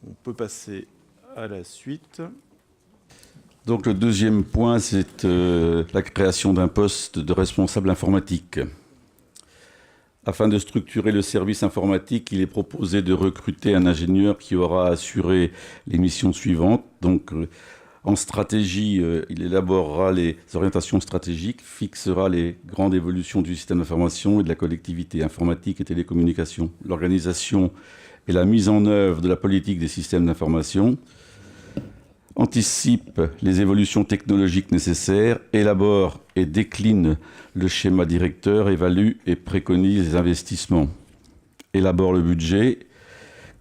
On peut passer à la suite. Donc le deuxième point, c'est la création d'un poste de responsable informatique. Afin de structurer le service informatique, il est proposé de recruter un ingénieur qui aura assuré les missions suivantes. Donc, en stratégie, il élaborera les orientations stratégiques, fixera les grandes évolutions du système d'information et de la collectivité informatique et télécommunications, l'organisation et la mise en œuvre de la politique des systèmes d'information, anticipe les évolutions technologiques nécessaires, élabore et décline le schéma directeur, évalue et préconise les investissements, élabore le budget,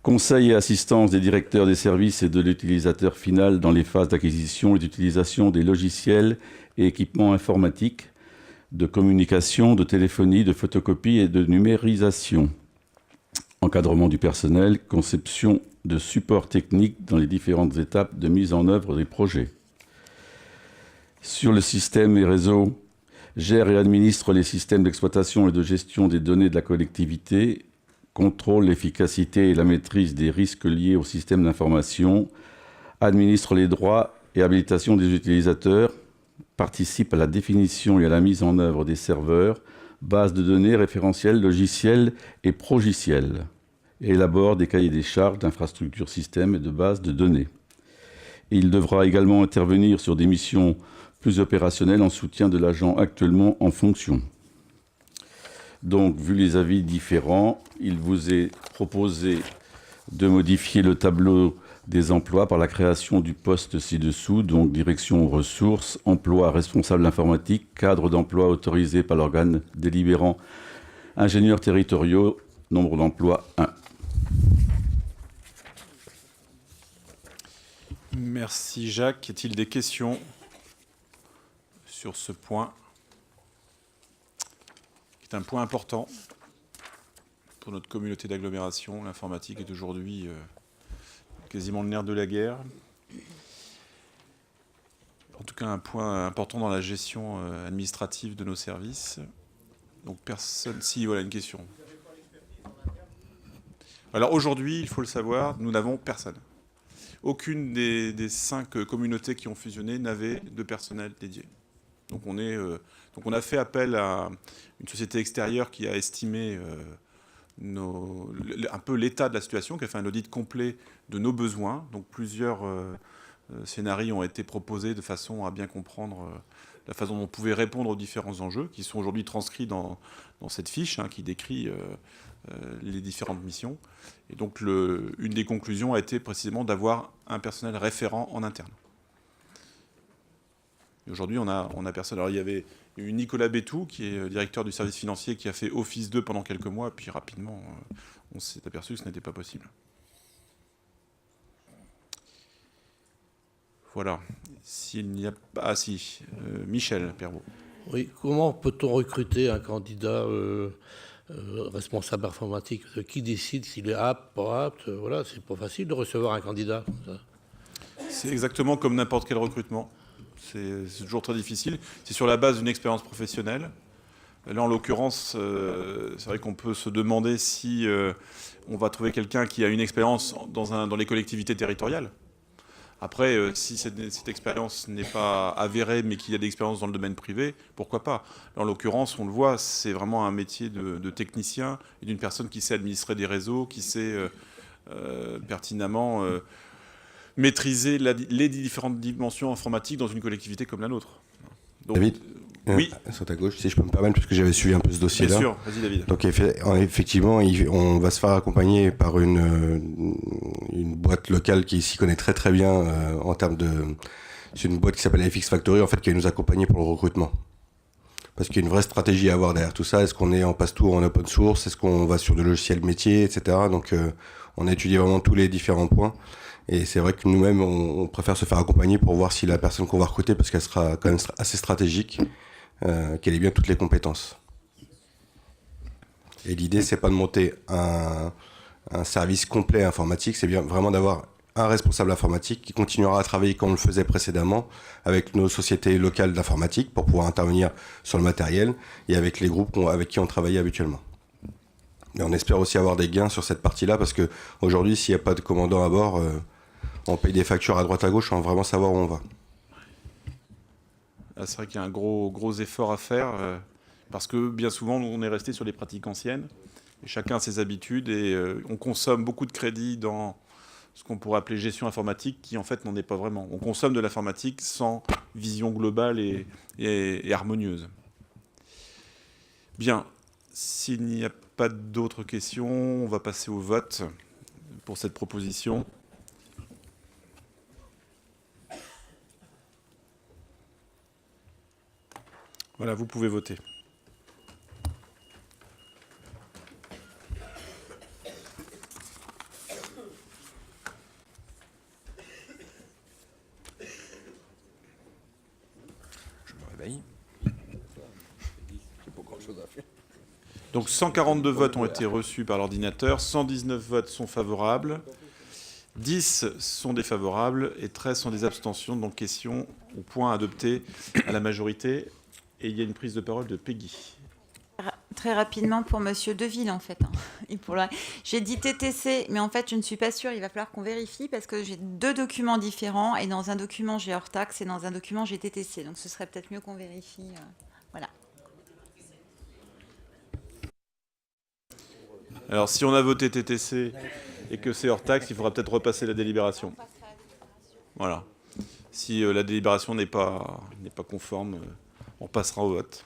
conseil et assistance des directeurs des services et de l'utilisateur final dans les phases d'acquisition et d'utilisation des logiciels et équipements informatiques, de communication, de téléphonie, de photocopie et de numérisation, encadrement du personnel, conception de support technique dans les différentes étapes de mise en œuvre des projets. Sur le système et réseau, gère et administre les systèmes d'exploitation et de gestion des données de la collectivité, contrôle l'efficacité et la maîtrise des risques liés au système d'information, administre les droits et habilitations des utilisateurs, participe à la définition et à la mise en œuvre des serveurs, bases de données, référentiels, logiciels et progiciels, et élabore des cahiers des charges d'infrastructures systèmes et de bases de données. Et il devra également intervenir sur des missions plus opérationnelles en soutien de l'agent actuellement en fonction. Donc, vu les avis différents, il vous est proposé de modifier le tableau des emplois par la création du poste ci-dessous, donc direction ressources, emploi responsable informatique, cadre d'emploi autorisé par l'organe délibérant, ingénieurs territoriaux, nombre d'emplois 1. Merci Jacques. Y a-t-il des questions sur ce point, qui est un point important pour notre communauté d'agglomération? L'informatique est aujourd'hui quasiment le nerf de la guerre. En tout cas, un point important dans la gestion administrative de nos services. Donc personne... Si, voilà une question. Alors aujourd'hui, il faut le savoir, nous n'avons personne. Aucune des 5 communautés qui ont fusionné n'avait de personnel dédié. Donc on a fait appel à une société extérieure qui a estimé un peu l'état de la situation, qui a fait un audit complet de nos besoins. Donc plusieurs scénarios ont été proposés de façon à bien comprendre la façon dont on pouvait répondre aux différents enjeux, qui sont aujourd'hui transcrits dans cette fiche qui décrit les différentes missions. Et donc une des conclusions a été précisément d'avoir un personnel référent en interne. Aujourd'hui, on a personne. Alors, il y avait eu Nicolas Bétou, qui est directeur du service financier, qui a fait Office 2 pendant quelques mois, puis rapidement, on s'est aperçu que ce n'était pas possible. Voilà. S'il n'y a pas... Ah si, Michel Pervot. Oui, comment peut-on recruter un candidat responsable informatique? Qui décide s'il est apte, pas apte? Voilà, c'est pas facile de recevoir un candidat comme ça. C'est exactement comme n'importe quel recrutement. C'est toujours très difficile. C'est sur la base d'une expérience professionnelle. Là, en l'occurrence, c'est vrai qu'on peut se demander si on va trouver quelqu'un qui a une expérience dans les collectivités territoriales. Après, si cette expérience n'est pas avérée, mais qu'il y a des expériences dans le domaine privé, pourquoi pas? Là, en l'occurrence, on le voit, c'est vraiment un métier de technicien et d'une personne qui sait administrer des réseaux, qui sait pertinemment maîtriser les différentes dimensions informatiques dans une collectivité comme la nôtre. Donc, David, oui. Sur ta gauche, si je peux me permettre, parce que j'avais suivi un peu ce dossier-là. Bien sûr, vas-y David. Donc effectivement, on va se faire accompagner par une boîte locale qui s'y connaît très très bien en termes de... C'est une boîte qui s'appelle FX Factory, en fait, qui va nous accompagner pour le recrutement. Parce qu'il y a une vraie stratégie à avoir derrière tout ça. Est-ce qu'on est en passe-tout ou en open source? Est-ce qu'on va sur des logiciels métiers, etc. Donc on a étudié vraiment tous les différents points. Et c'est vrai que nous-mêmes, on préfère se faire accompagner pour voir si la personne qu'on va recruter, parce qu'elle sera quand même assez stratégique, qu'elle ait bien toutes les compétences. Et l'idée, c'est pas de monter un service complet informatique, c'est bien vraiment d'avoir un responsable informatique qui continuera à travailler comme on le faisait précédemment avec nos sociétés locales d'informatique pour pouvoir intervenir sur le matériel et avec les groupes avec qui on travaillait habituellement. Mais on espère aussi avoir des gains sur cette partie-là, parce qu'aujourd'hui, s'il n'y a pas de commandant à bord, on paye des factures à droite à gauche sans vraiment savoir où on va. C'est vrai qu'il y a un gros effort à faire, parce que bien souvent, nous, on est resté sur les pratiques anciennes, et chacun a ses habitudes, et on consomme beaucoup de crédits dans ce qu'on pourrait appeler gestion informatique, qui en fait n'en est pas vraiment. On consomme de l'informatique sans vision globale et harmonieuse. Bien, s'il n'y a pas d'autres questions, on va passer au vote pour cette proposition. Voilà, vous pouvez voter. Je me réveille. J'ai pas grand-chose à faire. Donc 142 votes ont été reçus par l'ordinateur, 119 votes sont favorables, 10 sont défavorables et 13 sont des abstentions. Donc question au point adopté à la majorité. Et il y a une prise de parole de Peggy. Très rapidement pour Monsieur Deville, en fait. J'ai dit TTC, mais en fait, je ne suis pas sûre. Il va falloir qu'on vérifie parce que j'ai 2 documents différents. Et dans un document, j'ai hors taxe et dans un document, j'ai TTC. Donc, ce serait peut-être mieux qu'on vérifie. Voilà. Alors, si on a voté TTC et que c'est hors taxe, il faudra peut-être repasser la délibération. Voilà. Si la délibération n'est pas conforme, on passera au vote.